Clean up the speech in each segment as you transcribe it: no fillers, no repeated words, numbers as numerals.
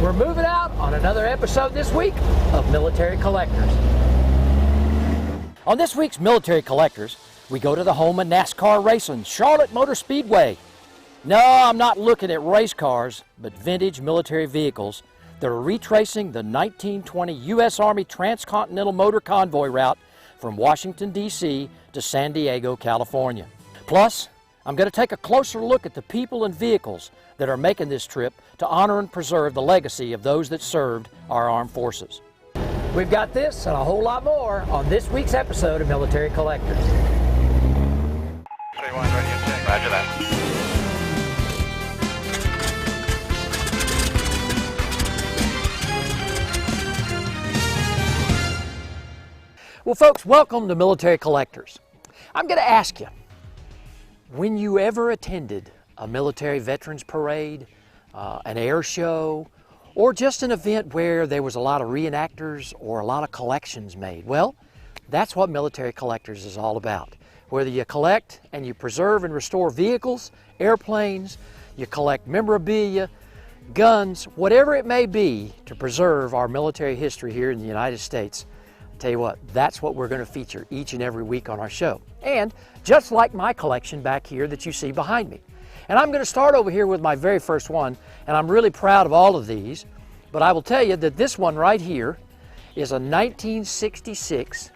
We're moving out on another episode this week of Military Collectors. On this week's Military Collectors, we go to the home of NASCAR racing, Charlotte Motor Speedway. No, I'm not looking at race cars, but vintage military vehicles that are retracing the 1920 U.S. Army Transcontinental Motor Convoy route from Washington, D.C. to San Diego, California. Plus, I'm going to take a closer look at the people and vehicles that are making this trip to honor and preserve the legacy of those that served our armed forces. We've got this and a whole lot more on this week's episode of Military Collectors. 31, ready to check. Roger that. Well, folks, welcome to Military Collectors. I'm going to ask you, when you ever attended a military veterans parade, an air show, or just an event where there was a lot of reenactors or a lot of collections made? Well, that's what Military Collectors is all about. Whether you collect and you preserve and restore vehicles, airplanes, you collect memorabilia, guns, whatever it may be to preserve our military history here in the United States, I'll tell you what, that's what we're going to feature each and every week on our show. And just like my collection back here that you see behind me. And I'm going to start over here with my very first one, and I'm really proud of all of these, but I will tell you that this one right here is a 1966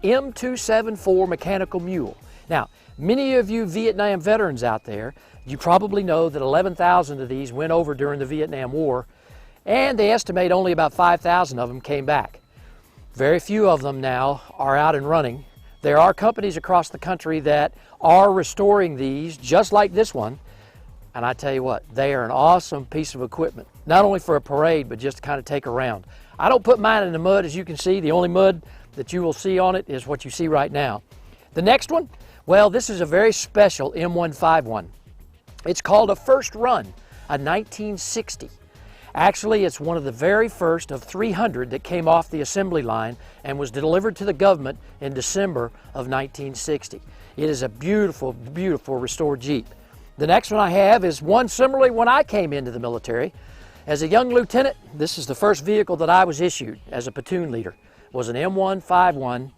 M274 mechanical mule. Now, many of you Vietnam veterans out there, you probably know that 11,000 of these went over during the Vietnam War, and they estimate only about 5,000 of them came back. Very few of them now are out and running. There are companies across the country that are restoring these, just like this one. And I tell you what, they are an awesome piece of equipment, not only for a parade, but just to kind of take around. I don't put mine in the mud, as you can see. The only mud that you will see on it is what you see right now. The next one, well, this is a very special M151. It's called a First Run, a 1960. Actually, it's one of the very first of 300 that came off the assembly line and was delivered to the government in December of 1960. It is a beautiful, beautiful restored Jeep. The next one I have is one similarly when I came into the military. As a young lieutenant, this is the first vehicle that I was issued as a platoon leader. It was an M151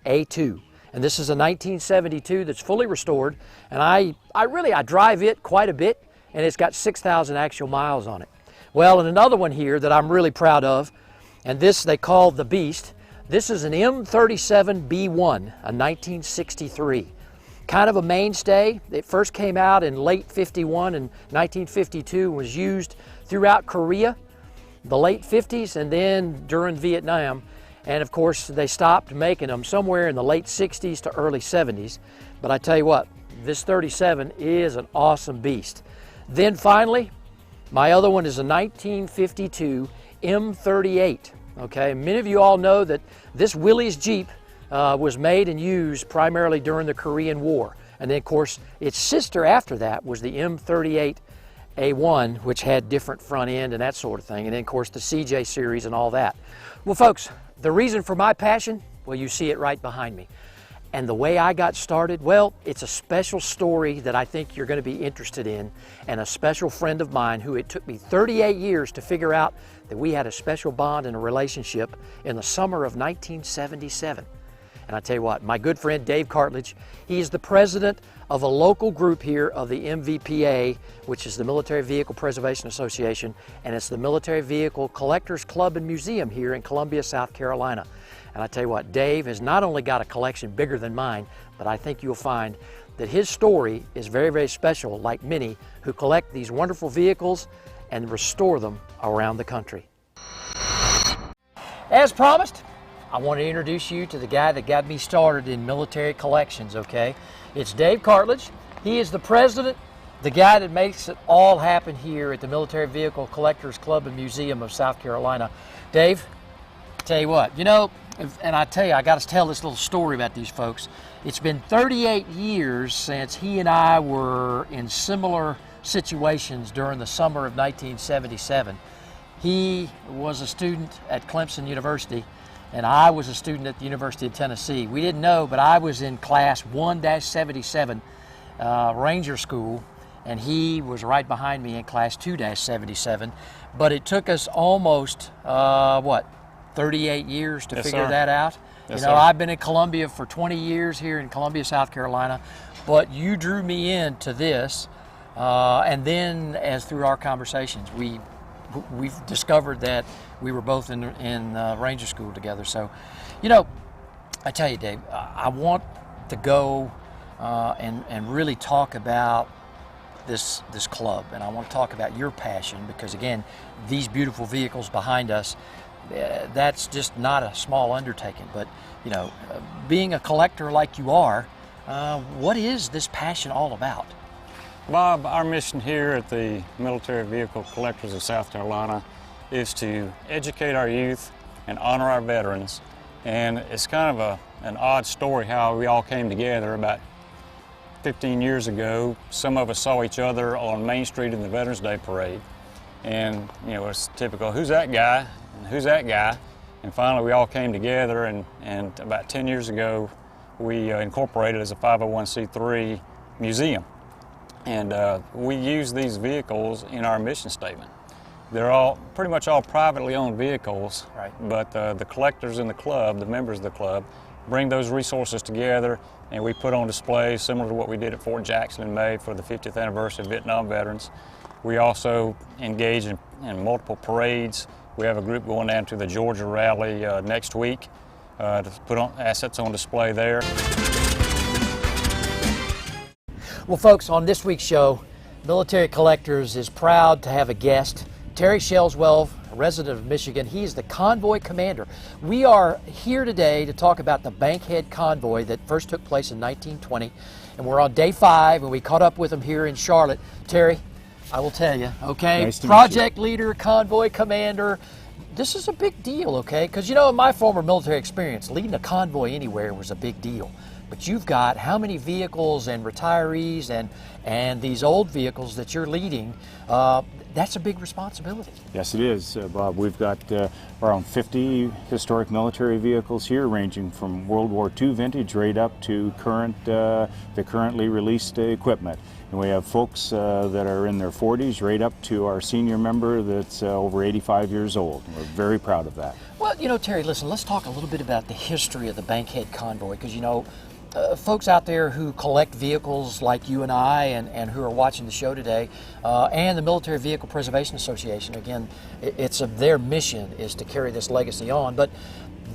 A2. And this is a 1972 that's fully restored. And I drive it quite a bit, and it's got 6,000 actual miles on it. Well, and another one here that I'm really proud of, and this they call the Beast. This is an M37B1, a 1963. Kind of a mainstay. It first came out in late 51 and 1952, was used throughout Korea, the late 50s, and then during Vietnam. And of course, they stopped making them somewhere in the late 60s to early 70s. But I tell you what, this 37 is an awesome beast. Then finally, my other one is a 1952 M38. Okay, many of you all know that this Willys Jeep was made and used primarily during the Korean War. And then, of course, its sister after that was the M38A1, which had different front end and that sort of thing. And then, of course, the CJ series and all that. Well, folks, the reason for my passion, well, you see it right behind me. And the way I got started, well, it's a special story that I think you're going to be interested in, and a special friend of mine who it took me 38 years to figure out that we had a special bond and a relationship in the summer of 1977. And I tell you what, my good friend Dave Cartage, he is the president of a local group here of the MVPA, which is the Military Vehicle Preservation Association, and it's the Military Vehicle Collectors Club and Museum here in Columbia, South Carolina. And I tell you what, Dave has not only got a collection bigger than mine, but I think you'll find that his story is very, very special, like many who collect these wonderful vehicles and restore them around the country. As promised, I want to introduce you to the guy that got me started in military collections, okay? It's Dave Cartage. He is the president, the guy that makes it all happen here at the Military Vehicle Collectors Club and Museum of South Carolina. Dave, tell you what, you know, and I tell you, I got to tell this little story about these folks. It's been 38 years since he and I were in similar situations during the summer of 1977. He was a student at Clemson University, and I was a student at the University of Tennessee. We didn't know, but I was in class 1-77, Ranger School, and he was right behind me in Class 2-77. But it took us almost, 38 years to figure that out. Yes, you know, sir. I've been in Columbia for 20 years here in Columbia, South Carolina, but you drew me into this, and then as through our conversations, we've discovered that we were both in Ranger School together. So, you know, I tell you, Dave, I want to go and really talk about this club, and I want to talk about your passion, because again, these beautiful vehicles behind us, that's just not a small undertaking. But you know, being a collector like you are, what is this passion all about? Bob, our mission here at the Military Vehicle Collectors of South Carolina is to educate our youth and honor our veterans. And it's kind of an odd story how we all came together. About 15 years ago, some of us saw each other on Main Street in the Veterans Day Parade. And, you know, it's typical, who's that guy? And who's that guy? And finally we all came together, and about 10 years ago, we incorporated as a 501c3 museum. And we use these vehicles in our mission statement. They're all pretty much all privately owned vehicles, right? But the collectors in the club, the members of the club, bring those resources together, and we put on display similar to what we did at Fort Jackson in May for the 50th anniversary of Vietnam veterans. We also engage in multiple parades. We have a group going down to the Georgia rally next week to put assets on display there. Well, folks, on this week's show, Military Collectors is proud to have a guest, Terry Shellswell, a resident of Michigan. He is the convoy commander. We are here today to talk about the Bankhead Convoy that first took place in 1920, and we're on day 5, and we caught up with him here in Charlotte. Terry, I will tell you, okay, Nice to project leader, convoy commander, this is a big deal, okay? Because, you know, in my former military experience, leading a convoy anywhere was a big deal. But you've got how many vehicles and retirees and these old vehicles that you're leading, that's a big responsibility. Yes, it is, Bob. We've got around 50 historic military vehicles here, ranging from World War II vintage right up to the currently released equipment. And we have folks that are in their 40s right up to our senior member that's over 85 years old. We're very proud of that. Well, you know, Terry, listen, let's talk a little bit about the history of the Bankhead Convoy, because, you know, folks out there who collect vehicles like you and I and who are watching the show today, and the Military Vehicle Preservation Association, again, it's their mission is to carry this legacy on. But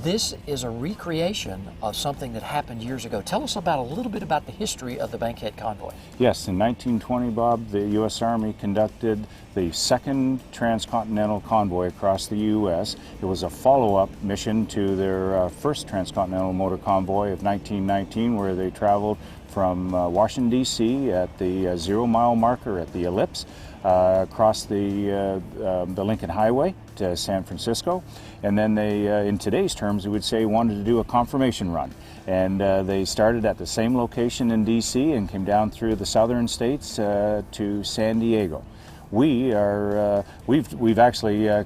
this is a recreation of something that happened years ago. Tell us about a little bit about the history of the Bankhead Convoy. Yes, in 1920, Bob, the U.S. Army conducted the second transcontinental convoy across the U.S. It was a follow-up mission to their first transcontinental motor convoy of 1919, where they traveled from Washington, D.C. at the 0-mile marker at the Ellipse, across the Lincoln Highway to San Francisco, and then they, in today's terms, we would say, wanted to do a confirmation run. And they started at the same location in D.C. and came down through the southern states to San Diego. We've actually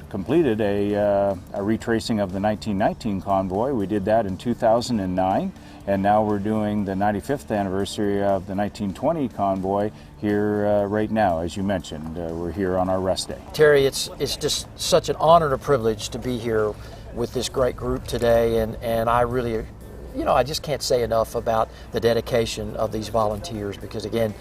completed a retracing of the 1919 convoy. We did that in 2009, and now we're doing the 95th anniversary of the 1920 convoy here right now. As you mentioned, we're here on our rest day. Terry, it's just such an honor and a privilege to be here with this great group today, and I really, you know, I just can't say enough about the dedication of these volunteers, because again,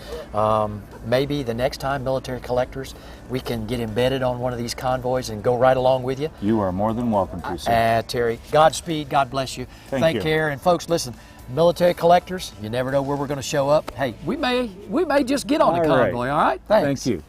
maybe the next time, Military Collectors, we can get embedded on one of these convoys and go right along with you. You are more than welcome to, sir. Terry, Godspeed, God bless you. Thank you. Care. And folks, listen, Military Collectors, you never know where we're going to show up. Hey, we may just get on the convoy, all right? Thanks. Thank you.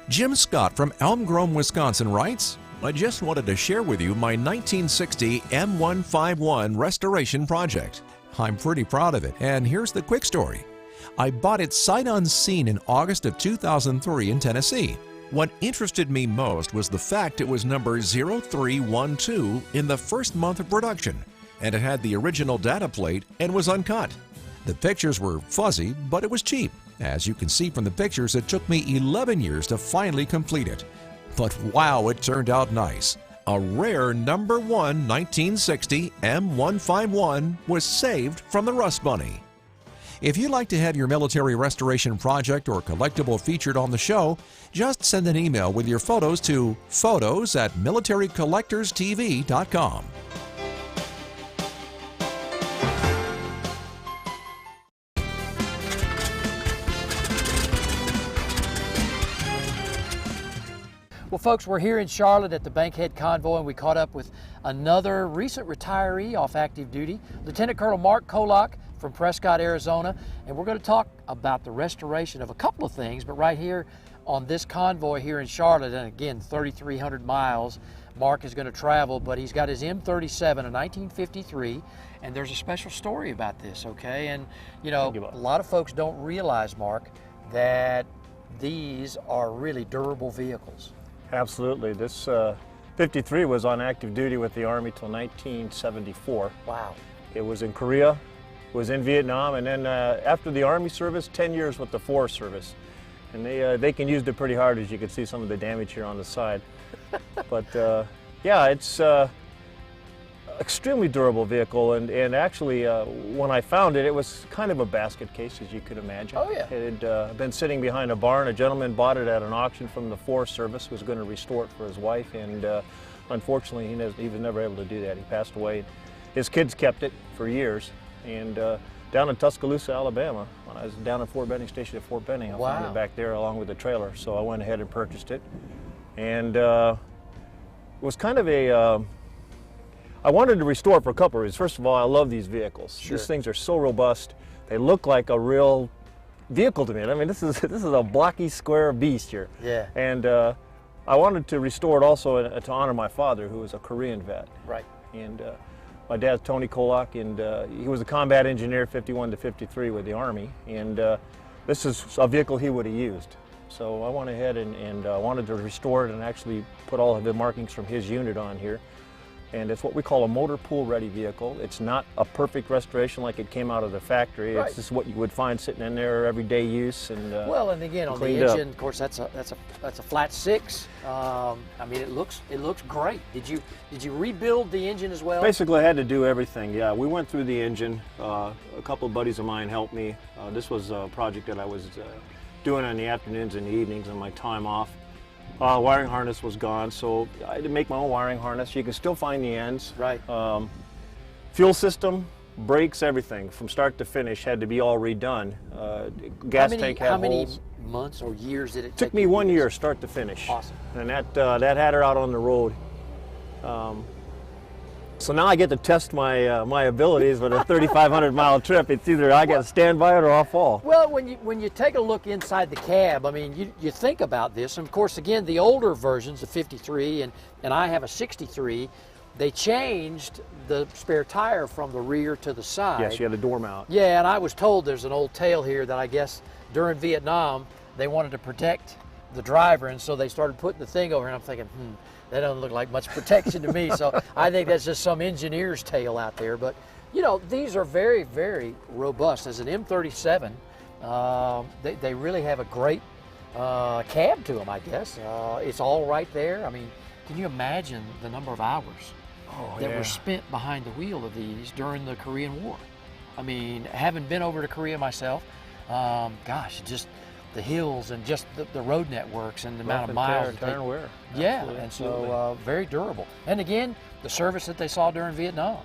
Jim Scott from Elm Grove, Wisconsin writes, I just wanted to share with you my 1960 M151 restoration project. I'm pretty proud of it, and here's the quick story. I bought it sight unseen in August of 2003 in Tennessee. What interested me most was the fact it was number 0312 in the first month of production, and it had the original data plate and was uncut. The pictures were fuzzy, but it was cheap. As you can see from the pictures, it took me 11 years to finally complete it. But wow, it turned out nice. A rare number 1 1960 M151 was saved from the Rust Bunny. If you'd like to have your military restoration project or collectible featured on the show, just send an email with your photos to photos@militarycollectorstv.com. Well, folks, we're here in Charlotte at the Bankhead Convoy, and we caught up with another recent retiree off active duty, Lieutenant Colonel Mark Kolak from Prescott, Arizona, and we're going to talk about the restoration of a couple of things, but right here on this convoy here in Charlotte, and again, 3,300 miles, Mark is going to travel, but he's got his M37, a 1953, and there's a special story about this, okay? And, you know, a lot of folks don't realize, Mark, that these are really durable vehicles. Absolutely. This 53 was on active duty with the Army till 1974. Wow. It was in Korea, was in Vietnam, and then after the Army service, 10 years with the Forest Service. And they can use it pretty hard, as you can see some of the damage here on the side. But yeah, it's extremely durable vehicle, and actually when I found it, it was kind of a basket case, as you could imagine. Oh, yeah. It had been sitting behind a barn. A gentleman bought it at an auction from the Forest Service, was going to restore it for his wife, and unfortunately he was never able to do that. He passed away. His kids kept it for years, and down in Tuscaloosa, Alabama, when I was down at Fort Benning Station at Fort Benning, I found it back there along with the trailer, so I went ahead and purchased it. And it was kind of a I wanted to restore it for a couple of reasons. First of all, I love these vehicles. Sure. These things are so robust. They look like a real vehicle to me. I mean, this is a blocky square beast here. Yeah. And I wanted to restore it also to honor my father, who was a Korean vet. Right. And my dad's Tony Kolak, and he was a combat engineer 51 to 53 with the Army. And this is a vehicle he would have used. So I went ahead and wanted to restore it and actually put all of the markings from his unit on here. And it's what we call a motor pool ready vehicle. It's not a perfect restoration like it came out of the factory. Right. It's just what you would find sitting in there everyday use. And well, and again on the engine, of course, that's a flat six. I mean, it looks great. Did you rebuild the engine as well? Basically, I had to do everything. Yeah, we went through the engine. A couple of buddies of mine helped me. This was a project that I was doing in the afternoons and the evenings on my time off. Wiring harness was gone, so I had to make my own wiring harness. You can still find the ends. Right. Fuel system, brakes, everything from start to finish had to be all redone. Gas tank had How many holes. months or years did it take? Took me 1 year, start to finish. Awesome. And that had her out on the road. So now I get to test my my abilities with a 3,500 mile trip. It's either I got to stand by it or I'll fall. Well, when you take a look inside the cab, I mean, you think about this, and of course, again, the older versions, the 53, and I have a 63, they changed the spare tire from the rear to the side. Yes, you had a door mount. Yeah, and I was told there's an old tale here that I guess during Vietnam, they wanted to protect the driver, and so they started putting the thing over, and I'm thinking, that doesn't look like much protection to me. So I think that's just some engineer's tale out there. But, you know, these are very, very robust. As an M37, they really have a great cab to them, I guess. It's all right there. I mean, can you imagine the number of hours that were spent behind the wheel of these during the Korean War? I mean, having been over to Korea myself, gosh, just the hills and just the road networks and the amount of miles. Tear and wear. Yeah, Absolutely. and so very durable. And again, the service that they saw during Vietnam.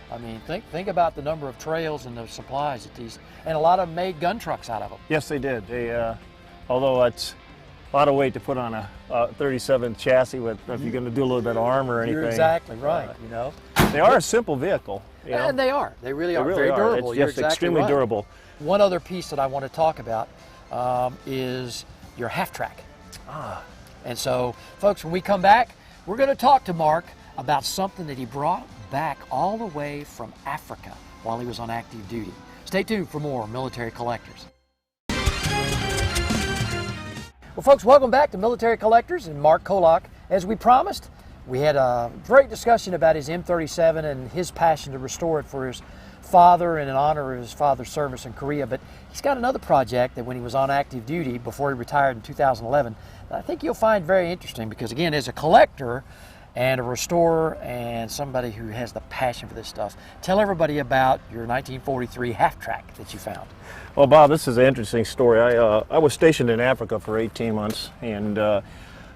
I mean, think about the number of trails and the supplies that these, and a lot of them made gun trucks out of them. Yes, they did. They, although it's a lot of weight to put on a 37 chassis with, if you're going to do a little bit of armor or anything. You're exactly right. You know, they are a simple vehicle. You know? And they are. They really are. They really very are. durable. It's You're just exactly extremely right. durable. One other piece that I want to talk about is your half-track. And so, folks, when we come back, we're going to talk to Mark about something that he brought back all the way from Africa while he was on active duty. Stay tuned for more Military Collectors. Well, folks, welcome back to Military Collectors and Mark Kolak. As we promised, we had a great discussion about his M37 and his passion to restore it for his father and in honor of his father's service in Korea. But he's got another project that when he was on active duty before he retired in 2011, that I think you'll find very interesting because, again, as a collector, and a restorer and somebody who has the passion for this stuff. Tell everybody about your 1943 half-track that you found. Well, Bob, this is an interesting story. I was stationed in Africa for 18 months, and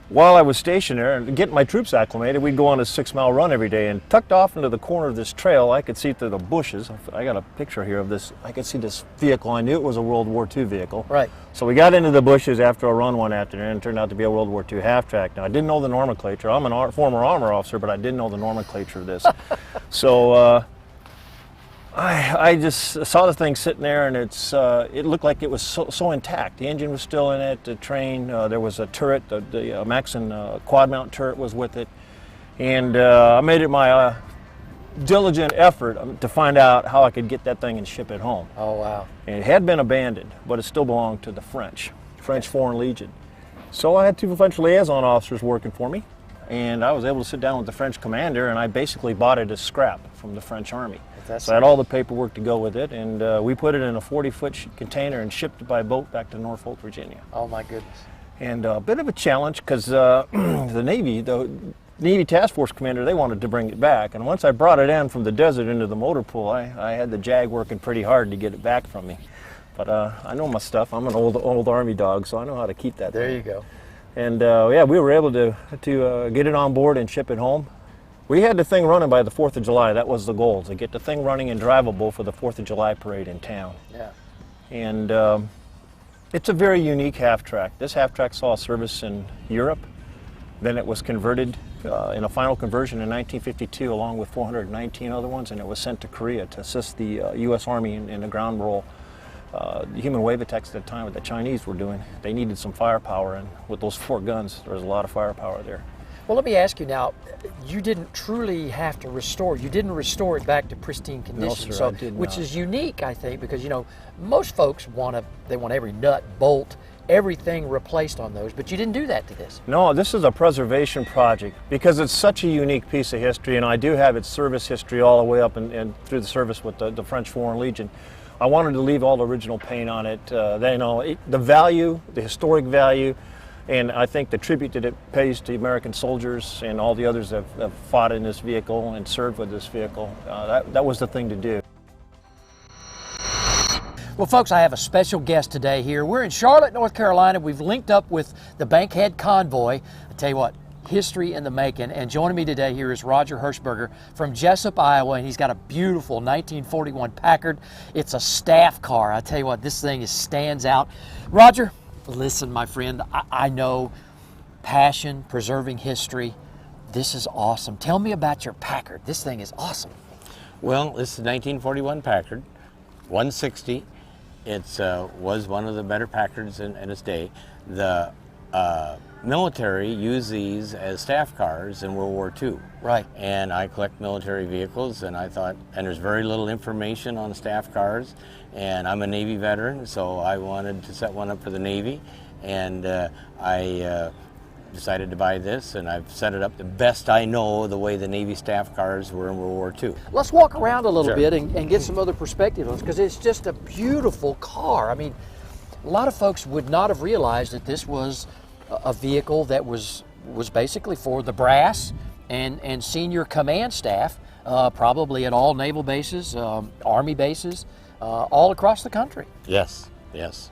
while I was stationed there and getting my troops acclimated, we'd go on a 6-mile run every day, and tucked off into the corner of this trail, I could see through the bushes. I got a picture here of this. I could see this vehicle. I knew it was a World War II vehicle. Right. So we got into the bushes after a run one afternoon, and it turned out to be a World War II half-track. Now, I didn't know the nomenclature. I'm a former armor officer, but I didn't know the nomenclature of this. So I just saw the thing sitting there, and it looked like it was so intact. The engine was still in it, the train, there was a turret, the Maxim quad mount turret was with it, and I made it my diligent effort to find out how I could get that thing and ship it home. Oh, wow. And it had been abandoned, but it still belonged to the French Foreign Legion. So I had 2 French liaison officers working for me, and I was able to sit down with the French commander, and I basically bought it as scrap from the French Army. So I had all the paperwork to go with it, and we put it in a 40-foot container and shipped it by boat back to Norfolk, Virginia. Oh, my goodness. And a bit of a challenge, because the Navy Task Force commander, they wanted to bring it back. And once I brought it in from the desert into the motor pool, I had the Jag working pretty hard to get it back from me. But I know my stuff. I'm an old Army dog, so I know how to keep that There thing. you go. And yeah, we were able to get it on board and ship it home. We had the thing running by the 4th of July. That was the goal, to get the thing running and drivable for the 4th of July parade in town. Yeah. And it's a very unique half-track. This half-track saw service in Europe. Then it was converted in a final conversion in 1952, along with 419 other ones, and it was sent to Korea to assist the U.S. Army in the ground role. The human wave attacks at the time that the Chinese were doing, they needed some firepower, and with those 4 guns, there was a lot of firepower there. Well, let me ask you now, you didn't truly have to restore. You didn't restore it back to pristine condition. No, sir, so, I did which not. is unique, I think, because, you know, most folks want every nut, bolt, everything replaced on those, but you didn't do that to this. No, this is a preservation project because it's such a unique piece of history, and I do have its service history all the way up and through the service with the French Foreign Legion. I wanted to leave all the original paint on it. The value, the historic value, and I think the tribute that it pays to American soldiers and all the others that have fought in this vehicle and served with this vehicle, that was the thing to do. Well, folks, I have a special guest today here. We're in Charlotte, North Carolina. We've linked up with the Bankhead Convoy. I tell you what, history in the making. And joining me today here is Roger Hirschberger from Jessup, Iowa, and he's got a beautiful 1941 Packard. It's a staff car. I tell you what, this thing stands out. Roger, listen, my friend, I know passion, preserving history. This is awesome. Tell me about your Packard. This thing is awesome. Well, this is 1941 Packard, 160. It was one of the better Packards in its day. The military used these as staff cars in World War II. Right. And I collect military vehicles, and I thought, and there's very little information on staff cars, and I'm a Navy veteran, so I wanted to set one up for the Navy, and I decided to buy this, and I've set it up the best I know the way the Navy staff cars were in World War II. Let's walk around a little Sure. bit and get some other perspective on this, because it's just a beautiful car. I mean, a lot of folks would not have realized that this was a vehicle that was basically for the brass and senior command staff, probably at all naval bases, Army bases, all across the country. Yes, yes.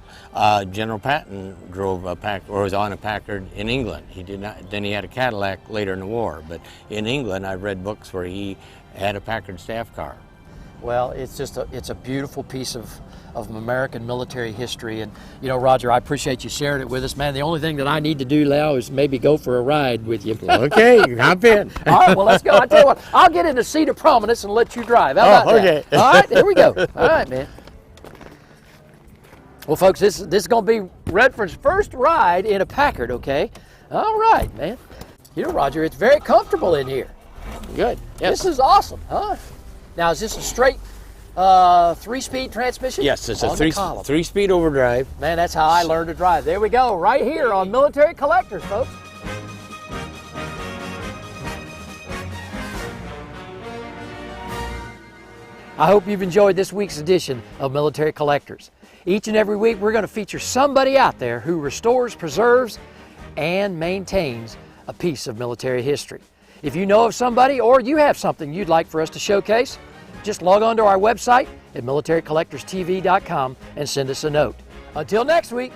General Patton drove a Packard, or was on a Packard in England. He did not. Then he had a Cadillac later in the war. But in England, I've read books where he had a Packard staff car. Well, it's just a beautiful piece of American military history. And, you know, Roger, I appreciate you sharing it with us, man. The only thing that I need to do now is maybe go for a ride with you. Okay, hop in. All right, well, let's go. I tell you what, I'll get in the seat of prominence and let you drive. How about okay. that? All right, here we go. All right, man. Well, folks, this is going to be Redford's first ride in a Packard, okay? All right, man. You know, Roger, it's very comfortable in here. Good. Yes. This is awesome, huh? Now, is this a straight 3-speed transmission? Yes, it's a On the column. three-speed overdrive. Man, that's how I learned to drive. There we go, right here on Military Collectors, folks. I hope you've enjoyed this week's edition of Military Collectors. Each and every week, we're going to feature somebody out there who restores, preserves, and maintains a piece of military history. If you know of somebody or you have something you'd like for us to showcase, just log on to our website at militarycollectorstv.com and send us a note. Until next week,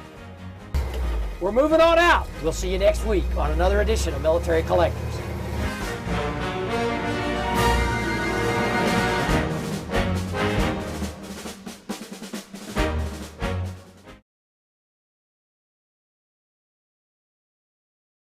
we're moving on out. We'll see you next week on another edition of Military Collectors.